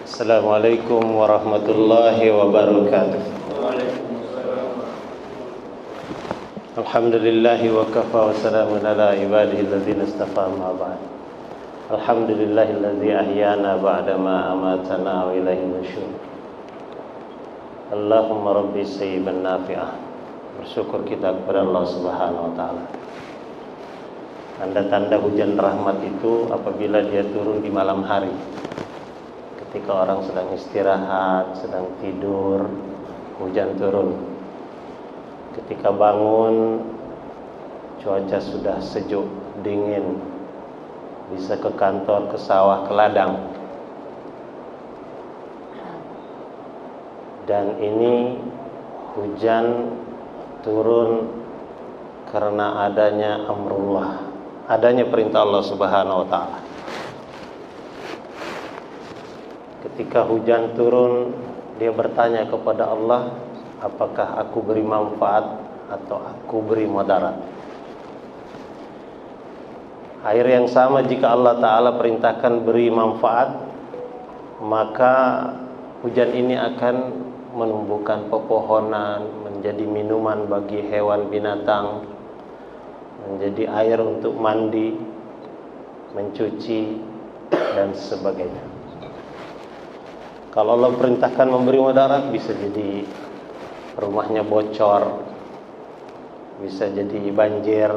Assalamualaikum warahmatullahi wabarakatuh. Alhamdulillahi wa kafa wa salamun ala ibadihi alladzina istafa ma ba'd. Alhamdulillahilladzi ahyana ba'da ma amatana wa ilaihi nusyur. Allahumma rabbi sayyiban nafi'ah. Bersyukur kita kepada Allah Subhanahu wa taala. Tanda-tanda hujan rahmat itu apabila dia turun di malam hari. Ketika orang sedang istirahat, sedang tidur, hujan turun. Ketika bangun, cuaca sudah sejuk, dingin, bisa ke kantor, ke sawah, ke ladang. Dan ini hujan turun karena adanya amrullah, adanya perintah Allah Subhanahu wa taala. Ketika hujan turun, dia bertanya kepada Allah, apakah aku beri manfaat atau aku beri mudarat? Air yang sama jika Allah Ta'ala perintahkan beri manfaat, maka hujan ini akan menumbuhkan pepohonan, menjadi minuman bagi hewan binatang, menjadi air untuk mandi, mencuci, dan sebagainya. Kalau Allah perintahkan memberi mudarat, bisa jadi rumahnya bocor, bisa jadi banjir,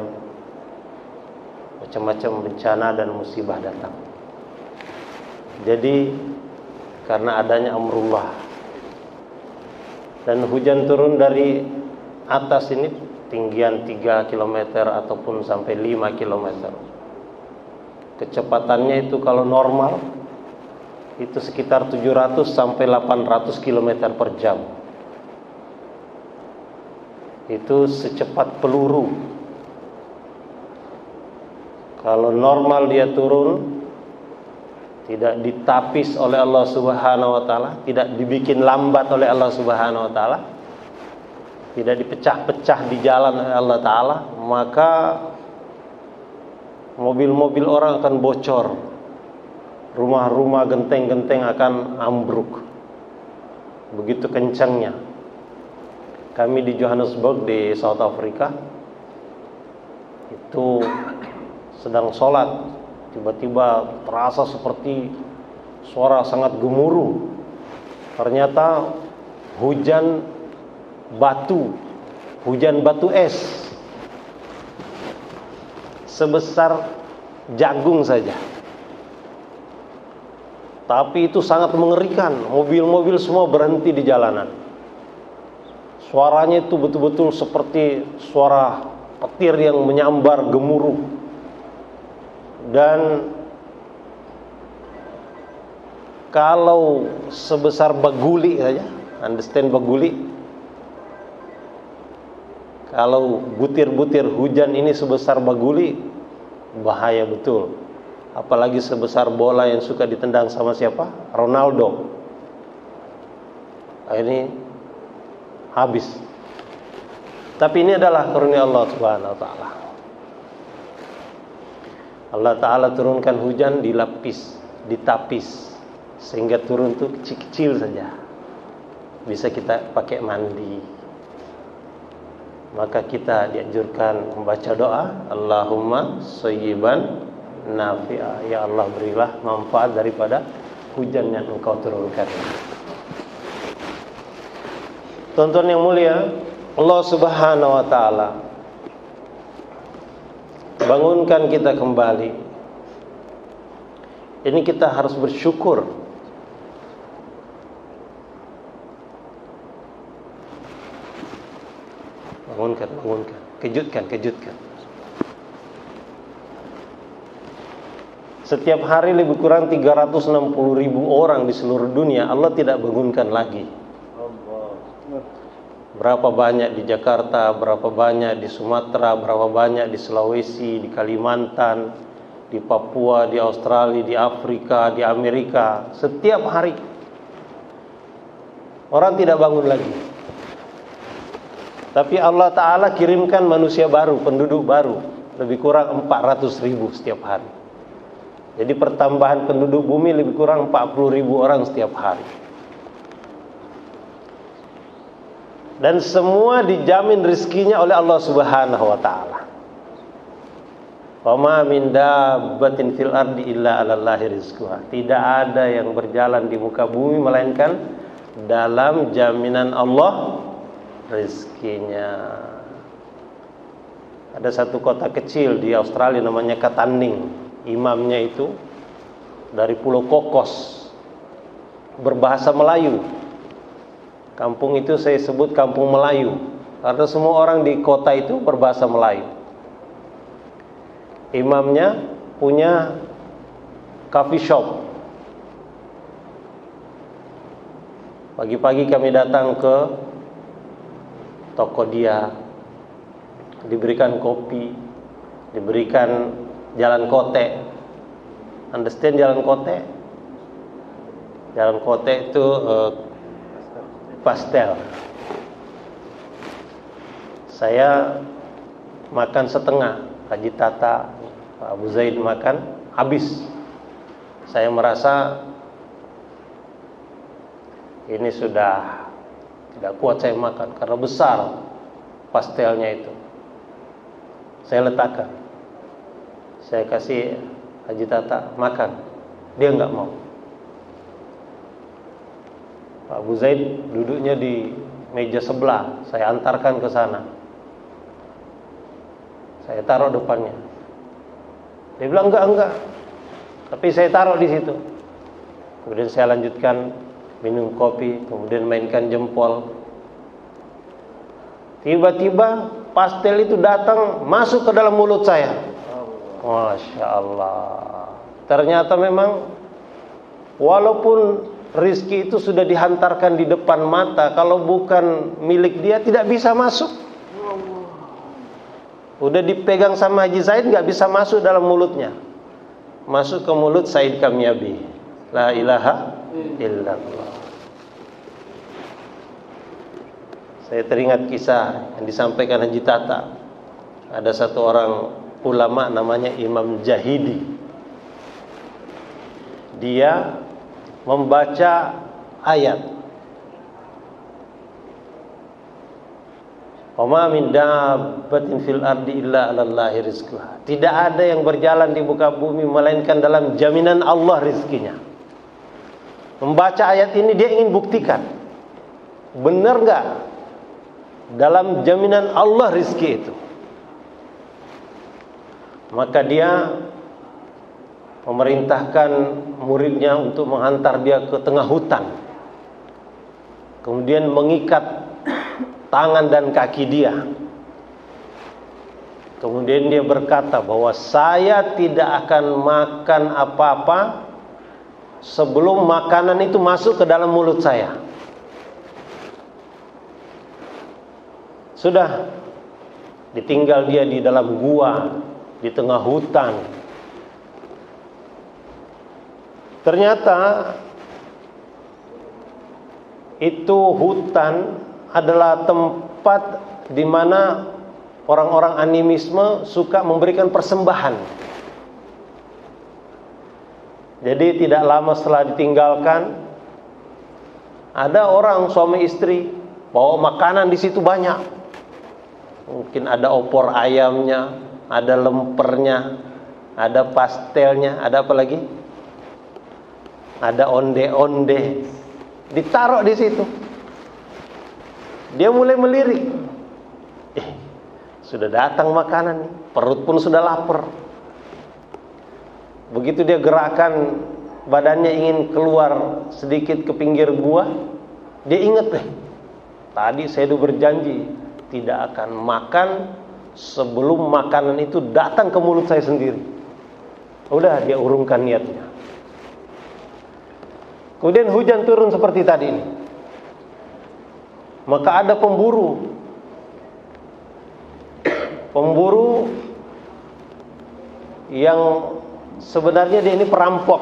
macam-macam bencana dan musibah datang. Jadi karena adanya amrullah, dan hujan turun dari atas ini tinggian 3 km ataupun sampai 5 km. Kecepatannya itu kalau normal itu sekitar 700 sampai 800 km per jam. Itu secepat peluru. Kalau normal dia turun, tidak ditapis oleh Allah Subhanahu wa taala, tidak dibikin lambat oleh Allah Subhanahu wa taala, tidak dipecah-pecah di jalan oleh Allah taala, maka mobil-mobil orang akan bocor. Rumah-rumah, genteng-genteng akan ambruk. Begitu kencangnya. Kami di Johannesburg di South Africa itu sedang sholat, tiba-tiba terasa seperti suara sangat gemuruh. Ternyata hujan batu es sebesar jagung saja. Tapi itu sangat mengerikan. Mobil-mobil semua berhenti di jalanan. Suaranya itu betul-betul seperti suara petir yang menyambar gemuruh. Dan kalau sebesar baguli saja, understand baguli? Kalau butir-butir hujan ini sebesar baguli, bahaya betul. Apalagi sebesar bola yang suka ditendang sama siapa? Ronaldo. Ini habis. Tapi ini adalah karunia Allah Subhanahu wa taala. Allah Ta'ala turunkan hujan ditapis sehingga turun tuh kecil-kecil saja. Bisa kita pakai mandi. Maka kita dianjurkan membaca doa, Allahumma shayyiban nafi'ah, ya Allah berilah manfaat daripada hujan yang Engkau turunkan. Tonton yang mulia, Allah Subhanahu wa taala bangunkan kita kembali. Ini kita harus bersyukur. Bangunkan, kejutkan. Setiap hari lebih kurang 360.000 orang di seluruh dunia Allah tidak bangunkan lagi. Berapa banyak di Jakarta, berapa banyak di Sumatera, berapa banyak di Sulawesi, di Kalimantan, di Papua, di Australia, di Afrika, di Amerika. Setiap hari orang tidak bangun lagi. Tapi Allah Ta'ala kirimkan manusia baru, penduduk baru, lebih kurang 400.000 setiap hari. Jadi pertambahan penduduk bumi lebih kurang 40.000 orang setiap hari. Dan semua dijamin rizkinya oleh Allah Subhanahu wa taala. Wa ma min dabbatin fil ardi illa 'alallahi rizquha. Tidak ada yang berjalan di muka bumi melainkan dalam jaminan Allah rizkinya. Ada satu kota kecil di Australia namanya Katanning. Imamnya itu dari Pulau Kokos, berbahasa Melayu. Kampung itu saya sebut kampung Melayu karena semua orang di kota itu berbahasa Melayu. Imamnya punya coffee shop. Pagi-pagi kami datang ke toko dia, diberikan kopi, diberikan jalan kote. Understand jalan kote? Jalan kote itu pastel. Saya makan setengah, Haji Tata, Pak Abu Zaid makan habis. Saya merasa ini sudah tidak kuat saya makan karena besar pastelnya itu. Saya letakkan. Saya kasih Haji Tata makan. Dia enggak mau. Pak Abu Zaid duduknya di meja sebelah. Saya antarkan ke sana. Saya taruh depannya. Dia bilang enggak. Tapi saya taruh di situ. Kemudian saya lanjutkan minum kopi, kemudian mainkan jempol. Tiba-tiba pastel itu datang masuk ke dalam mulut saya. Masya Allah. Ternyata memang walaupun rizki itu sudah dihantarkan di depan mata, kalau bukan milik dia tidak bisa masuk. Udah dipegang sama Haji Said nggak bisa masuk dalam mulutnya. Masuk ke mulut Said Kamyabi. La ilaha illallah. Saya teringat kisah yang disampaikan Haji Tata. Ada satu orang ulama namanya Imam Jahidi. Dia membaca ayat wa ma min dabbatin fil ardi illa 'alallahi rizquha. Tidak ada yang berjalan di muka bumi melainkan dalam jaminan Allah rizkinya. Membaca ayat ini dia ingin buktikan benar enggak dalam jaminan Allah rizki itu. Maka dia memerintahkan muridnya untuk menghantar dia ke tengah hutan. Kemudian mengikat tangan dan kaki dia. Kemudian dia berkata bahwa saya tidak akan makan apa-apa sebelum makanan itu masuk ke dalam mulut saya. Sudah ditinggal dia di dalam gua, di tengah hutan. Ternyata itu hutan adalah tempat di mana orang-orang animisme suka memberikan persembahan. Jadi tidak lama setelah ditinggalkan, ada orang suami istri bawa makanan di situ banyak. Mungkin ada opor ayamnya, ada lempernya, ada pastelnya, ada apa lagi? Ada onde-onde, ditaruh di situ. Dia mulai melirik. Sudah datang makanan nih, perut pun sudah lapar. Begitu dia gerakan badannya ingin keluar sedikit ke pinggir gua, dia ingat tadi saya sudah berjanji tidak akan makan sebelum makanan itu datang ke mulut saya sendiri. Udah dia urungkan niatnya. Kemudian hujan turun seperti tadi ini. Maka ada pemburu. Pemburu yang sebenarnya dia ini perampok.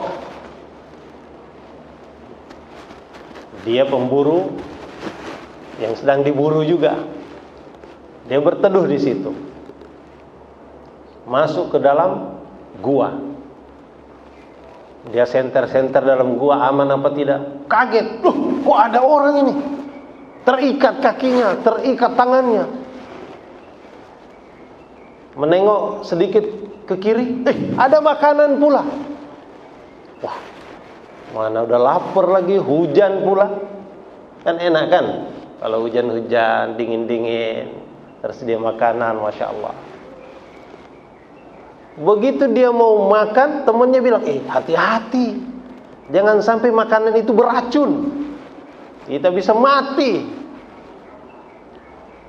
Dia pemburu yang sedang diburu juga. Dia berteduh di situ. Masuk ke dalam gua. Dia senter-senter dalam gua, aman apa tidak? Kaget, kok ada orang ini? Terikat kakinya, terikat tangannya. Menengok sedikit ke kiri, ada makanan pula. Wah, mana udah lapar lagi, hujan pula. Kan enak kan? Kalau hujan-hujan, dingin-dingin, tersedia makanan, Masya Allah. Begitu dia mau makan, temannya bilang, hati-hati, jangan sampai makanan itu beracun, kita bisa mati.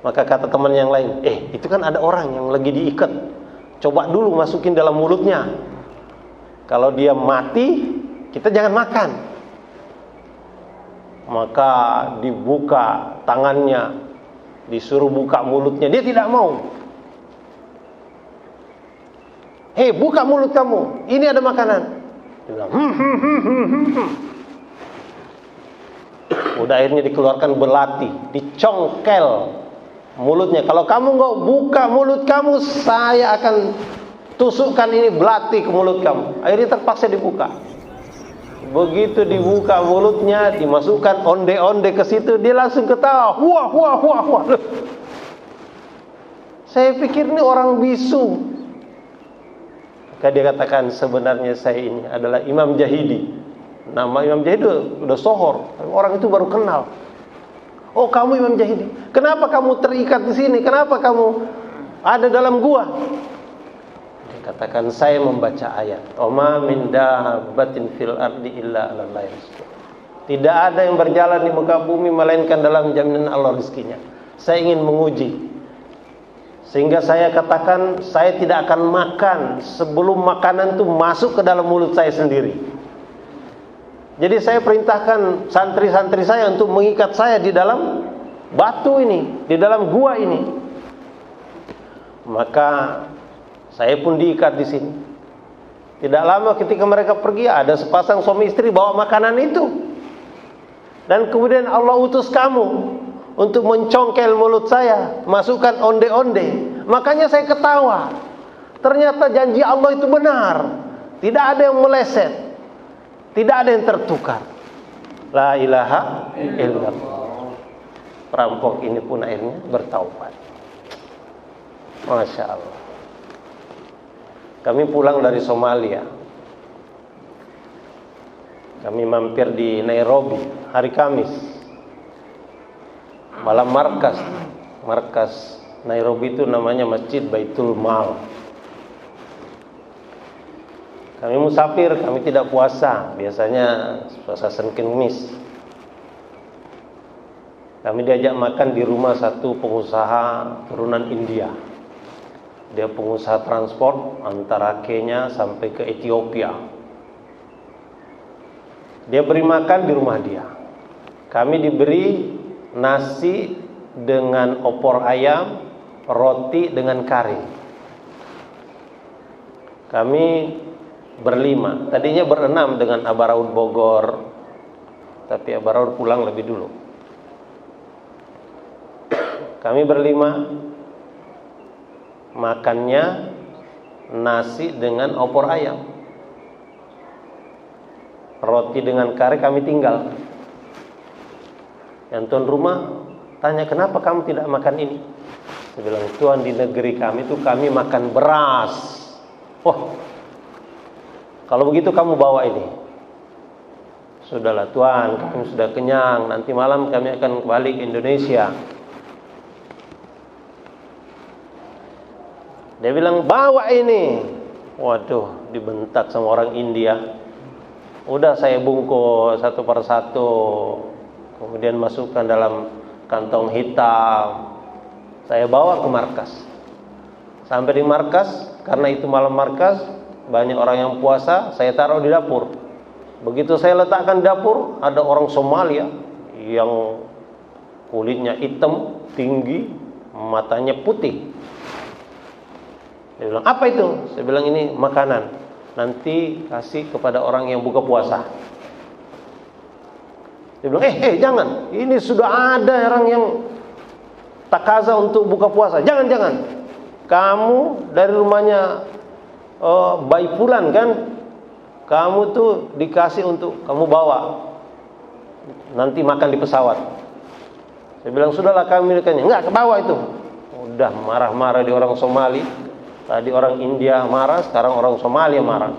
Maka kata teman yang lain, itu kan ada orang yang lagi diikat, coba dulu masukin dalam mulutnya. Kalau dia mati, kita jangan makan. Maka dibuka tangannya, disuruh buka mulutnya, dia tidak mau. Buka mulut kamu, ini ada makanan. Dia bilang, Udah akhirnya dikeluarkan belati, dicongkel mulutnya. Kalau kamu nggak buka mulut kamu, saya akan tusukkan ini belati ke mulut kamu. Akhirnya terpaksa dibuka. Begitu dibuka mulutnya, dimasukkan onde-onde ke situ, dia langsung ketawa. Wah. Saya pikir ini orang bisu. Maka dia katakan, sebenarnya saya ini adalah Imam Jahidi. Nama Imam Jahidi udah sohor, orang itu baru kenal. Oh, kamu Imam Jahidi. Kenapa kamu terikat di sini? Kenapa kamu ada dalam gua? Dia katakan, saya membaca ayat. Oma min dabbatin fil ardi illa 'alallahi rizquha. Tidak ada yang berjalan di muka bumi melainkan dalam jaminan Allah rezekinya. Saya ingin menguji, sehingga saya katakan, saya tidak akan makan sebelum makanan itu masuk ke dalam mulut saya sendiri. Jadi saya perintahkan santri-santri saya untuk mengikat saya di dalam batu ini, di dalam gua ini. Maka saya pun diikat di sini. Tidak lama ketika mereka pergi, ada sepasang suami istri bawa makanan itu. Dan kemudian Allah utus kamu untuk mencongkel mulut saya, masukkan onde-onde. Makanya saya ketawa. Ternyata janji Allah itu benar. Tidak ada yang meleset, tidak ada yang tertukar. La ilaha illallah. Perampok ini pun akhirnya bertaubat. Masya Allah. Kami pulang dari Somalia. Kami mampir di Nairobi hari Kamis. Malam markas Nairobi itu namanya Masjid Baitul Mal. Kami musafir, kami tidak puasa. Biasanya puasa Senin Kamis. Kami diajak makan di rumah satu pengusaha turunan India. Dia pengusaha transport antara Kenya sampai ke Ethiopia. Dia beri makan di rumah dia. Kami diberi nasi dengan opor ayam, roti dengan kari. Kami berlima. Tadinya berenam dengan Abah Raud Bogor, tapi Abah Raud pulang lebih dulu. Kami berlima, makannya nasi dengan opor ayam, roti dengan kari. Kami tinggal. Yang tuan rumah tanya, kenapa kamu tidak makan ini? Saya bilang, Tuhan, di negeri kami itu kami makan beras. Wah, kalau begitu kamu bawa ini. Sudahlah Tuhan, kami sudah kenyang. Nanti malam kami akan kembali ke Indonesia. Dia bilang, bawa ini. Waduh, dibentak sama orang India. Udah saya bungkus satu persatu, kemudian masukkan dalam kantong hitam. Saya bawa ke markas. Sampai di markas, karena itu malam markas, banyak orang yang puasa, saya taruh di dapur. Begitu saya letakkan di dapur, ada orang Somalia yang kulitnya hitam, tinggi, matanya putih. Dia bilang, apa itu? Saya bilang, ini makanan, nanti kasih kepada orang yang buka puasa. Dia bilang, jangan, ini sudah ada orang yang takaza untuk buka puasa. Jangan. Kamu dari rumahnya Bayi Fulan kan? kamu tuh dikasih untuk kamu bawa, nanti makan di pesawat. Saya bilang, sudahlah kami milikannya. Enggak, ke bawah itu. Udah marah-marah di orang Somali. Tadi orang India marah, sekarang orang Somalia marah.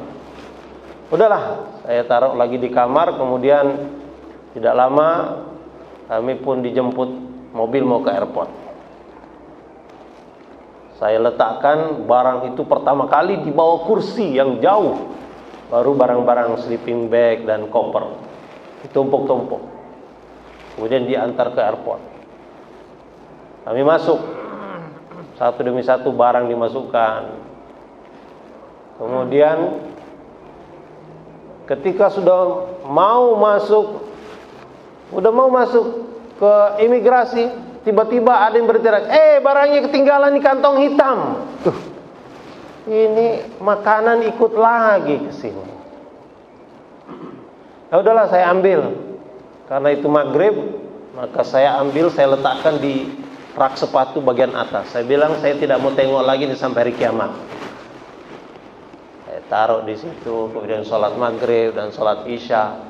Udahlah, saya taruh lagi di kamar. Kemudian tidak lama kami pun dijemput mobil mau ke airport. Saya letakkan barang itu pertama kali di bawah kursi yang jauh. Baru barang-barang sleeping bag dan koper ditumpuk-tumpuk. Kemudian diantar ke airport. Kami masuk, satu demi satu barang dimasukkan. Kemudian ketika sudah mau masuk ke imigrasi, tiba-tiba ada yang berteriak, barangnya ketinggalan di kantong hitam. Tuh, ini makanan ikut lagi ke sini. Ya udahlah, saya ambil. Karena itu maghrib, maka saya ambil, saya letakkan di rak sepatu bagian atas. Saya bilang, saya tidak mau tengok lagi nih sampai hari kiamat. Saya taruh di situ. Kemudian sholat maghrib dan sholat isya.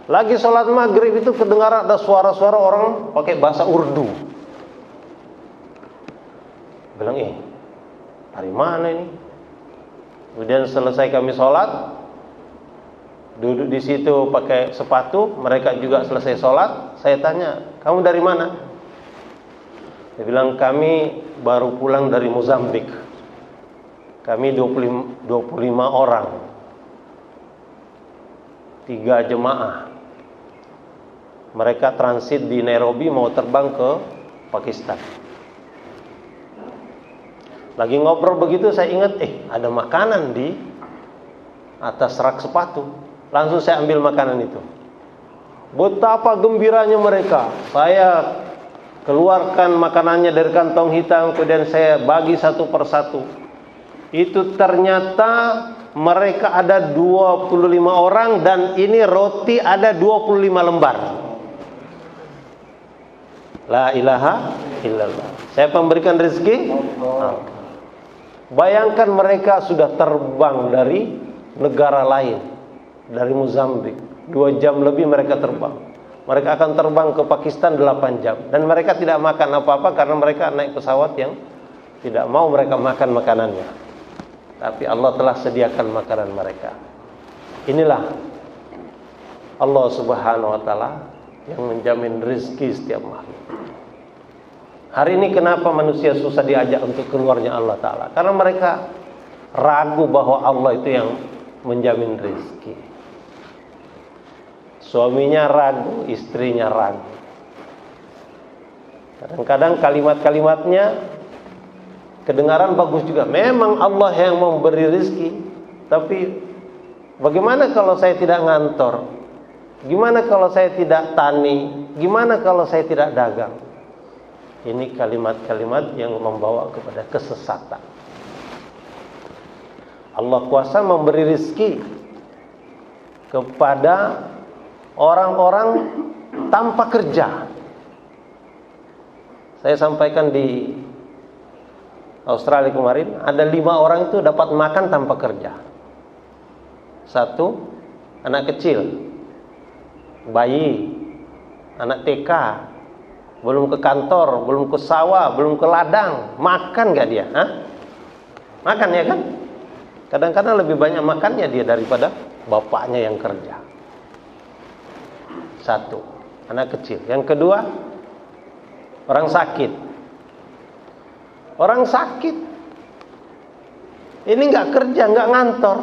Lagi sholat maghrib itu kedengaran ada suara-suara orang pakai bahasa Urdu. Bilang, dari mana ini? Kemudian selesai kami sholat, duduk di situ pakai sepatu. Mereka juga selesai sholat. Saya tanya, kamu dari mana? Dia bilang, kami baru pulang dari Mozambik. Kami 25 orang, 3 jemaah. Mereka transit di Nairobi mau terbang ke Pakistan. Lagi ngobrol begitu saya ingat, ada makanan di atas rak sepatu. Langsung saya ambil makanan itu. Betapa gembiranya mereka. Saya keluarkan makanannya dari kantong hitam, kemudian saya bagi satu persatu. Itu ternyata mereka ada 25 orang dan ini roti ada 25 lembar. La ilaha illallah. Saya memberikan rezeki. Bayangkan mereka sudah terbang dari negara lain, dari Mozambik. 2 jam lebih mereka terbang. Mereka akan terbang ke Pakistan 8 jam. Dan mereka tidak makan apa-apa karena mereka naik pesawat yang tidak mau mereka makan makanannya. Tapi Allah telah sediakan makanan mereka. Inilah Allah Subhanahu wa ta'ala yang menjamin rezeki setiap makhluk. Hari ini kenapa manusia susah diajak untuk keluarnya Allah ta'ala? Karena mereka ragu bahwa Allah itu yang menjamin rezeki. Suaminya ragu, istrinya ragu. Kadang-kadang kalimat-kalimatnya kedengaran bagus juga. Memang Allah yang memberi rezeki. Tapi bagaimana kalau saya tidak ngantor? Gimana kalau saya tidak tani? Gimana kalau saya tidak dagang? Ini kalimat-kalimat yang membawa kepada kesesatan. Allah kuasa memberi rezeki kepada orang-orang tanpa kerja. Saya sampaikan di Australia kemarin, ada 5 orang itu dapat makan tanpa kerja. 1, anak kecil, bayi, anak TK, belum ke kantor, belum ke sawah, belum ke ladang, makan gak dia? Makan ya kan? Kadang-kadang lebih banyak makannya dia daripada bapaknya yang kerja. 1, anak kecil. Yang kedua, orang sakit. Orang sakit ini nggak kerja, nggak ngantor.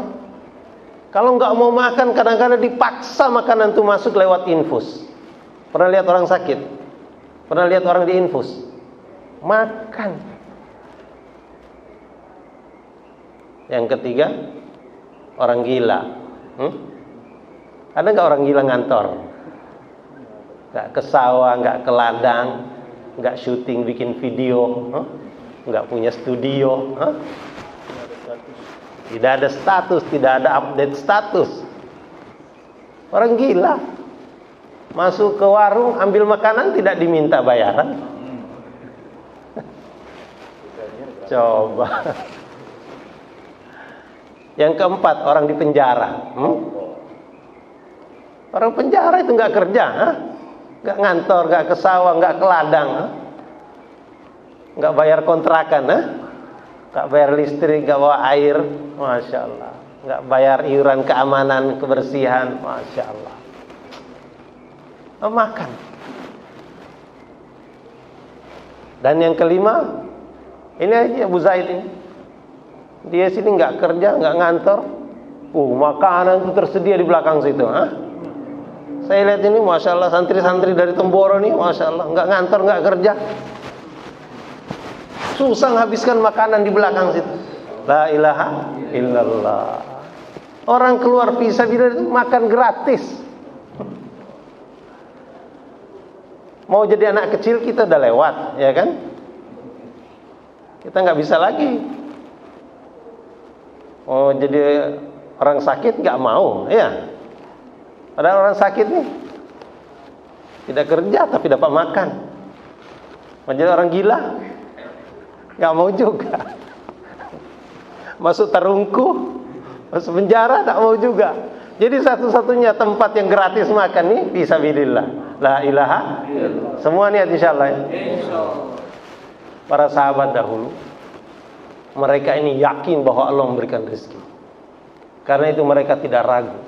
Kalau nggak mau makan, kadang-kadang dipaksa makanan itu masuk lewat infus. Pernah lihat orang sakit? Pernah lihat orang diinfus? Makan. Yang ketiga, orang gila. Ada nggak orang gila ngantor? Nggak ke sawah, nggak ke ladang, nggak syuting bikin video, nggak punya studio, tidak ada status, tidak ada update status. Orang gila. Masuk ke warung, ambil makanan, tidak diminta bayaran. Coba. Yang keempat, orang di penjara. Orang penjara itu nggak kerja, nggak ngantor, nggak ke sawah, nggak ke ladang, nggak bayar kontrakan, nggak bayar listrik, nggak bawa air, masya Allah, nggak bayar iuran keamanan, kebersihan, masya Allah. Makan. Dan yang kelima, ini aja Abu Zaid ini. Dia sini nggak kerja, nggak ngantor. Makanan itu tersedia di belakang situ. Saya lihat ini, masya Allah, santri-santri dari Temboro nih, masya Allah, nggak ngantor, nggak kerja. Susah menghabiskan makanan di belakang situ. La ilaha illallah. Orang keluar fisabilillah itu makan gratis. Mau jadi anak kecil kita udah lewat, ya kan? Kita nggak bisa lagi. Oh, jadi orang sakit nggak mau, ya. Padahal orang sakit nih tidak kerja tapi dapat makan. Menjadi orang gila nggak mau juga. Masuk terungku, masuk penjara tak mau juga. Jadi satu-satunya tempat yang gratis makan nih fisabilillah. La ilaha illallah. Semua niat insyaallah ya. Para sahabat dahulu, mereka ini yakin bahwa Allah memberikan rezeki. Karena itu mereka tidak ragu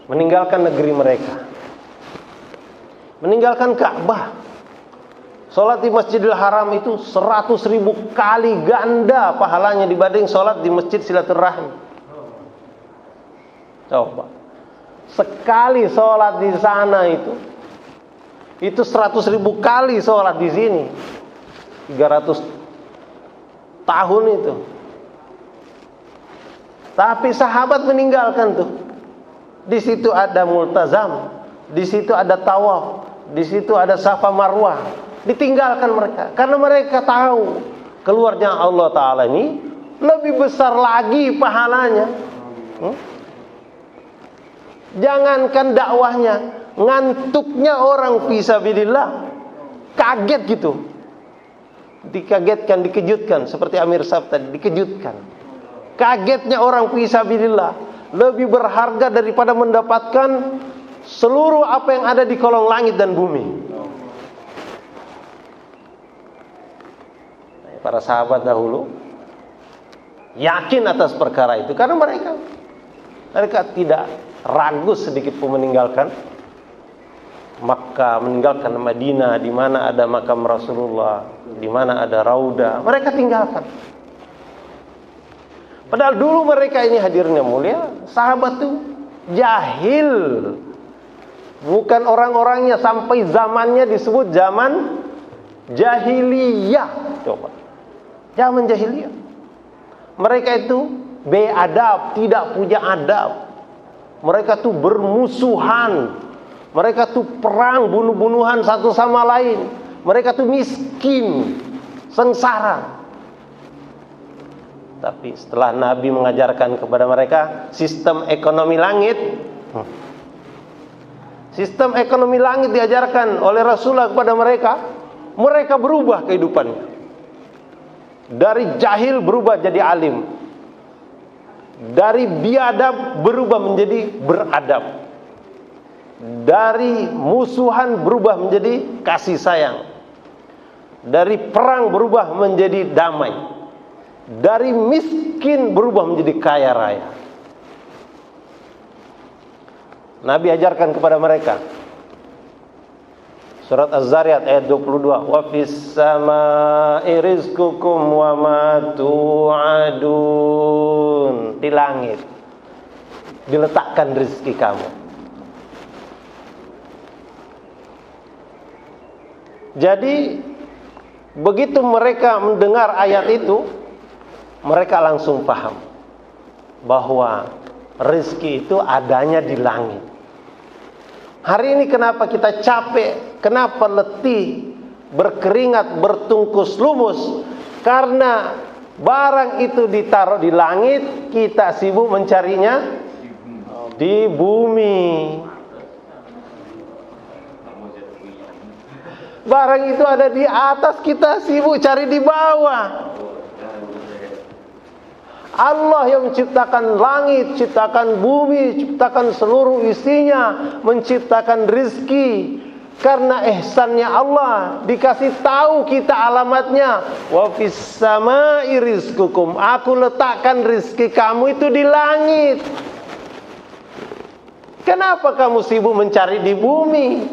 meninggalkan negeri mereka, meninggalkan Ka'bah. Sholat di Masjidil Haram itu 100.000 kali ganda pahalanya dibanding sholat di Masjid Silaturahmi. Coba, sekali sholat di sana itu 100.000 kali sholat di sini, 300 tahun itu. Tapi sahabat meninggalkan tuh. Di situ ada multazam, di situ ada tawaf, di situ ada Safa Marwah. Ditinggalkan mereka karena mereka tahu keluarnya Allah Ta'ala ini lebih besar lagi pahalanya. Jangankan dakwahnya, ngantuknya orang fisabilillah kaget gitu, dikagetkan, dikejutkan, seperti Amir Sab tadi, dikejutkan. Kagetnya orang fisabilillah lebih berharga daripada mendapatkan seluruh apa yang ada di kolong langit dan bumi. Para sahabat dahulu yakin atas perkara itu karena mereka tidak ragu sedikit pun meninggalkan Makkah, meninggalkan Madinah, di mana ada makam Rasulullah, di mana ada Raudah, mereka tinggalkan. Padahal dulu mereka ini hadirnya mulia, sahabat itu jahil, bukan orang-orangnya, sampai zamannya disebut zaman jahiliyah. Coba, zaman jahiliyah. Mereka itu beadab, tidak punya adab. Mereka tuh bermusuhan. Mereka tuh perang, bunuh-bunuhan satu sama lain. Mereka tuh miskin, sengsara. Tapi setelah Nabi mengajarkan kepada mereka sistem ekonomi langit, sistem ekonomi langit diajarkan oleh Rasulullah kepada mereka, mereka berubah kehidupannya. Dari jahil berubah jadi alim, dari biadab berubah menjadi beradab, dari musuhan berubah menjadi kasih sayang, dari perang berubah menjadi damai, dari miskin berubah menjadi kaya raya. Nabi ajarkan kepada mereka, surat Az-Zariyat ayat 22, wa fis samaa'i rizqukum wa ma tu'adun. Di langit diletakkan rezeki kamu. Jadi begitu mereka mendengar ayat itu, mereka langsung paham bahwa rezeki itu adanya di langit. Hari ini kenapa kita capek, kenapa letih, berkeringat, bertungkus lumus? Karena barang itu ditaruh di langit, kita sibuk mencarinya di bumi. Barang itu ada di atas, kita sibuk cari di bawah. Allah yang menciptakan langit, ciptakan bumi, ciptakan seluruh isinya, menciptakan rizki. Karena ihsannya Allah, dikasih tahu kita alamatnya. Wa fis samai rizqukum, aku letakkan rizki kamu itu di langit. Kenapa kamu sibuk mencari di bumi?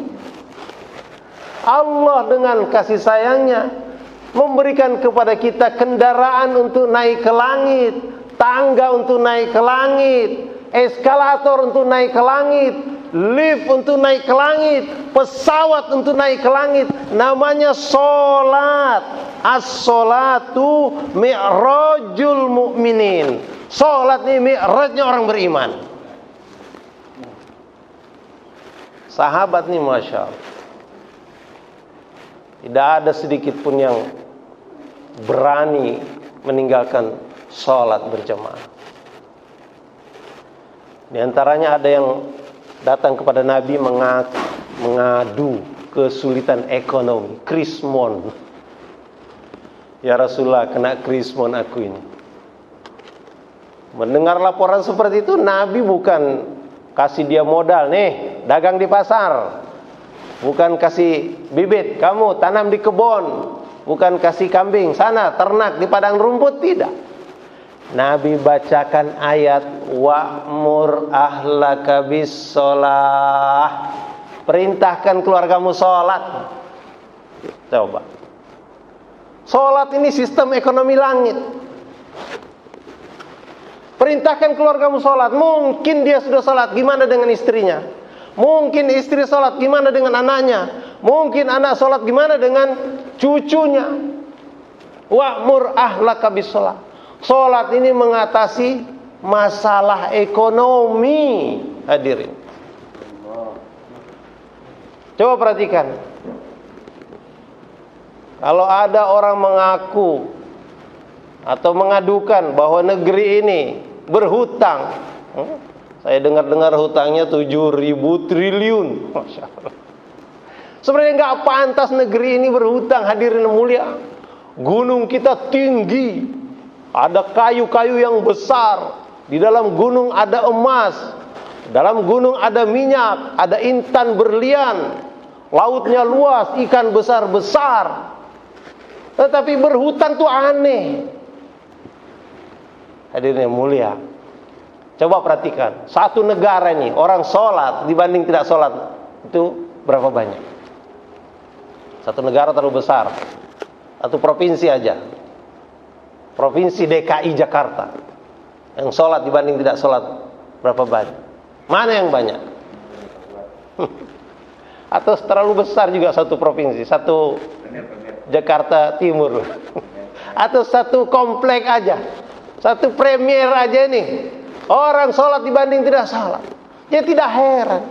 Allah dengan kasih sayangnya memberikan kepada kita kendaraan untuk naik ke langit, tangga untuk naik ke langit, eskalator untuk naik ke langit, lift untuk naik ke langit, pesawat untuk naik ke langit. Namanya sholat. As-sholatu mi'rajul mu'minin. Sholat ini mi'rajnya orang beriman. Sahabat nih Masya Allah, tidak ada sedikit pun yang berani meninggalkan sholat berjamaah. Di antaranya ada yang datang kepada Nabi mengadu kesulitan ekonomi, krismon. Ya Rasulullah, kena krismon aku ini. Mendengar laporan seperti itu, Nabi bukan kasih dia modal, nih dagang di pasar, bukan kasih bibit, kamu tanam di kebun, bukan kasih kambing, sana ternak di padang rumput, tidak. Nabi bacakan ayat wa'mur ahlaka bis sholah, perintahkan keluargamu sholat. Coba, sholat ini sistem ekonomi langit. Perintahkan keluargamu sholat. Mungkin dia sudah sholat, gimana dengan istrinya? Mungkin istri sholat, gimana dengan anaknya? Mungkin anak sholat, gimana dengan cucunya? Wa'mur ahlaka bis sholat. Sholat ini mengatasi masalah ekonomi. Hadirin, coba perhatikan. Kalau ada orang mengaku atau mengadukan bahwa negeri ini berhutang, saya dengar-dengar hutangnya 7.000 triliun. Masya Allah. Sebenarnya nggak pantas negeri ini berhutang, hadirin mulia. Gunung kita tinggi, ada kayu-kayu yang besar. Di dalam gunung ada emas, dalam gunung ada minyak, ada intan berlian. Lautnya luas, ikan besar-besar. Tetapi berhutang tuh aneh. Hadirin yang mulia, coba perhatikan, satu negara ini orang sholat dibanding tidak sholat itu berapa banyak? Satu negara terlalu besar, satu provinsi aja, provinsi DKI Jakarta, yang sholat dibanding tidak sholat berapa banyak? Mana yang banyak? Atau terlalu besar juga satu provinsi, satu Jakarta Timur, atau satu komplek aja, satu premier aja nih, orang sholat dibanding tidak sholat. Ya tidak heran,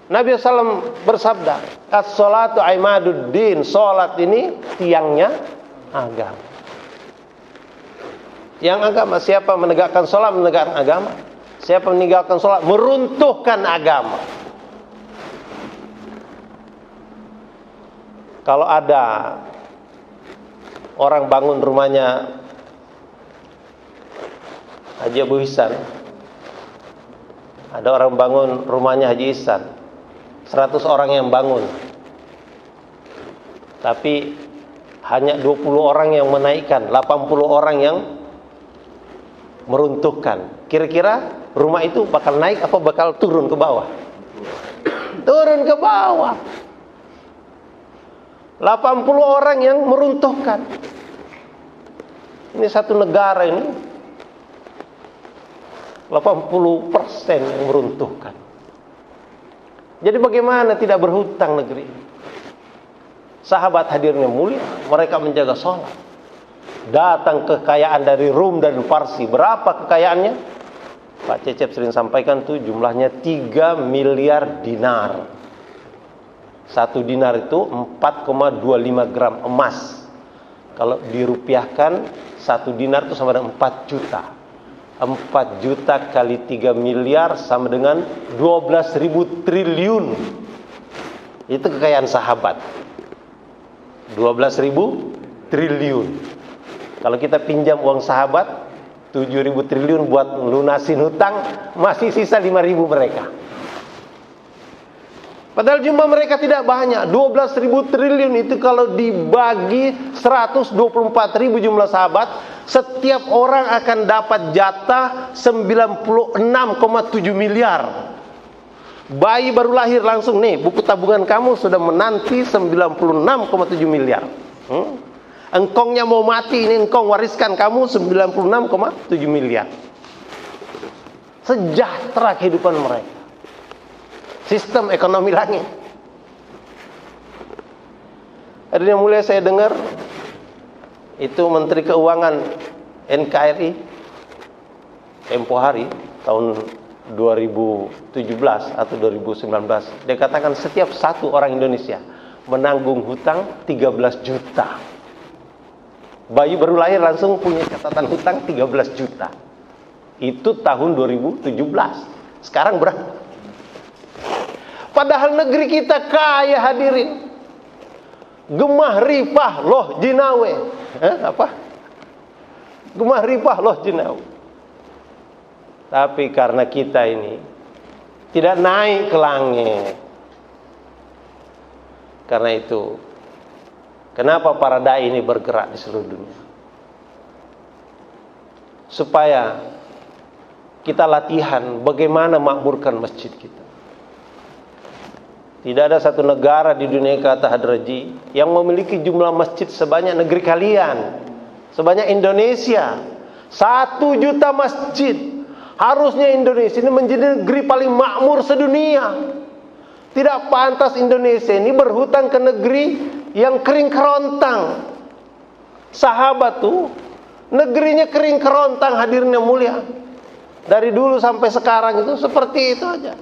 Nabi SAW bersabda, as-sholatu imaduddin, sholat ini tiangnya agama. Yang agama, siapa menegakkan sholat menegakkan agama. Siapa meninggalkan sholat meruntuhkan agama. Kalau ada orang bangun rumahnya Haji Abu Ihsan, ada orang bangun rumahnya Haji Ihsan, 100 orang yang bangun, tapi hanya 20 orang yang menaikkan, 80 orang yang meruntuhkan. Kira-kira rumah itu bakal naik apa bakal turun ke bawah? Turun ke bawah. 80 orang yang meruntuhkan. Ini satu negara ini 80% yang meruntuhkan. Jadi bagaimana tidak berhutang negeri ini? Sahabat hadirnya mulia, mereka menjaga sholat. Datang kekayaan dari Rum dan Parsi. Berapa kekayaannya? Pak Cecep sering sampaikan tuh jumlahnya 3 miliar dinar. Satu dinar itu 4,25 gram emas. Kalau dirupiahkan, satu dinar itu sama dengan 4 juta. 4 juta kali 3 miliar sama dengan 12.000 triliun. Itu kekayaan sahabat. 12.000 triliun. Kalau kita pinjam uang sahabat, 7.000 triliun buat lunasin hutang, masih sisa 5.000 mereka. Padahal jumlah mereka tidak banyak. 12.000 triliun itu kalau dibagi 124.000 jumlah sahabat, setiap orang akan dapat jatah 96,7 miliar. Bayi baru lahir langsung nih, buku tabungan kamu sudah menanti 96,7 miliar. Engkongnya mau mati, ini engkong wariskan kamu 96,7 miliar. Sejahtera kehidupan mereka. Sistem ekonomi langit. Hadirin yang mulia, saya dengar itu Menteri Keuangan NKRI tempo hari tahun 2017 atau 2019, dia katakan setiap satu orang Indonesia menanggung hutang 13 juta. Bayi baru lahir langsung punya catatan hutang 13 juta. Itu tahun 2017. Sekarang berapa? Padahal negeri kita kaya, hadirin. Gemah ripah loh jinawe. Apa? Gemah ripah loh jinawe. Tapi karena kita ini tidak naik ke langit. Karena itu, kenapa para dai ini bergerak di seluruh dunia? Supaya kita latihan bagaimana makmurkan masjid kita. Tidak ada satu negara di dunia kata Hadraji yang memiliki jumlah masjid sebanyak negeri kalian, sebanyak Indonesia. 1 juta masjid. Harusnya Indonesia ini menjadi negeri paling makmur sedunia. Tidak pantas Indonesia ini berhutang ke negeri yang kering kerontang. Sahabat tuh negerinya kering kerontang, hadirin yang mulia. Dari dulu sampai sekarang itu seperti itu aja.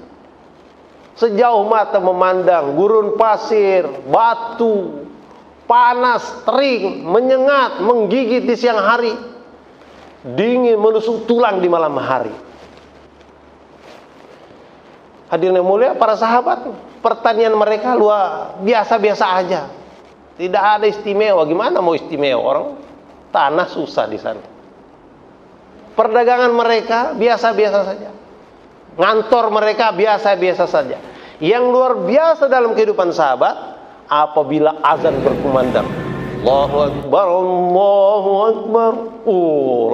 Sejauh mata memandang, gurun pasir, batu, panas, terik, menyengat, menggigit di siang hari, dingin menusuk tulang di malam hari. Hadirin yang mulia, para sahabat, pertanian mereka luar biasa-biasa aja. Tidak ada istimewa. Gimana mau istimewa? Orang tanah susah di sana. Perdagangan mereka biasa-biasa saja. Ngantor mereka biasa-biasa saja. Yang luar biasa dalam kehidupan sahabat, apabila azan berkumandang, Allahu Akbar, Allahu Akbar,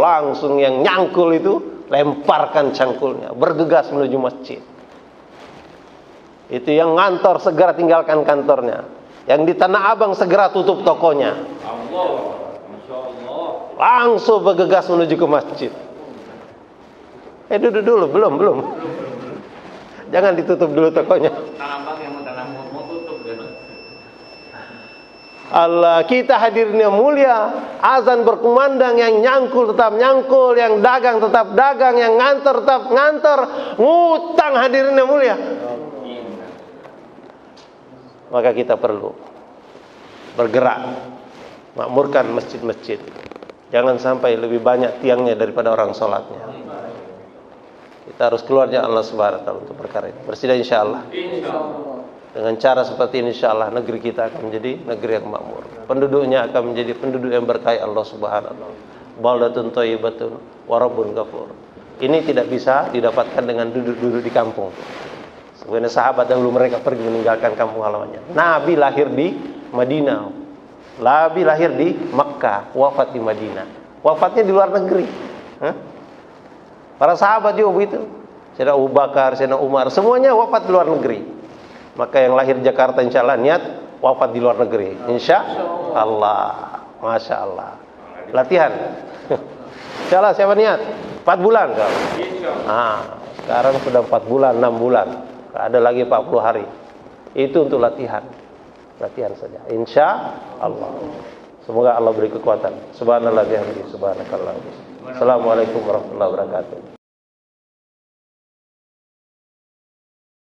langsung yang nyangkul itu lemparkan cangkulnya, bergegas menuju masjid. Itu yang ngantor segera tinggalkan kantornya, yang di Tanah Abang segera tutup tokonya, langsung bergegas menuju ke masjid. Duduk dulu, belum. Jangan ditutup dulu tokonya. Allah, kita hadirin yang mulia, azan berkumandang, yang nyangkul tetap nyangkul, yang dagang tetap dagang, yang ngantor tetap ngantor, ngutang, hadirin yang mulia. Maka kita perlu bergerak, makmurkan masjid-masjid. Jangan sampai lebih banyak tiangnya daripada orang sholatnya. Kita harus keluarnya Allah Subhanahu wa taala untuk perkara ini. Bersedia insyaallah. Dengan cara seperti ini insyaallah negeri kita akan menjadi negeri yang makmur. Penduduknya akan menjadi penduduk yang berkah Allah Subhanahu wa taala. Baldatun thayyibatun wa rabbun ghafur. Ini tidak bisa didapatkan dengan duduk-duduk di kampung. Sebenarnya sahabat dahulu mereka pergi meninggalkan kampung halamannya. Nabi lahir di Madinah. Nabi lahir di Makkah, wafat di Madinah. Wafatnya di luar negeri. Para sahabat juga begitu. Sayyidina Abu Bakar, Sayyidina Umar, semuanya wafat di luar negeri. Maka yang lahir Jakarta insyaallah niat wafat di luar negeri. Insyaallah. Masya Allah. Latihan. Insyaallah siapa niat? 4 bulan kalau. Sekarang sudah 4 bulan, 6 bulan. Ada lagi 40 hari. Itu untuk latihan. Latihan saja. Insyaallah. Semoga Allah beri kekuatan. Subhanallah bihamdihi, subhanakallah. Assalamualaikum warahmatullahi wabarakatuh.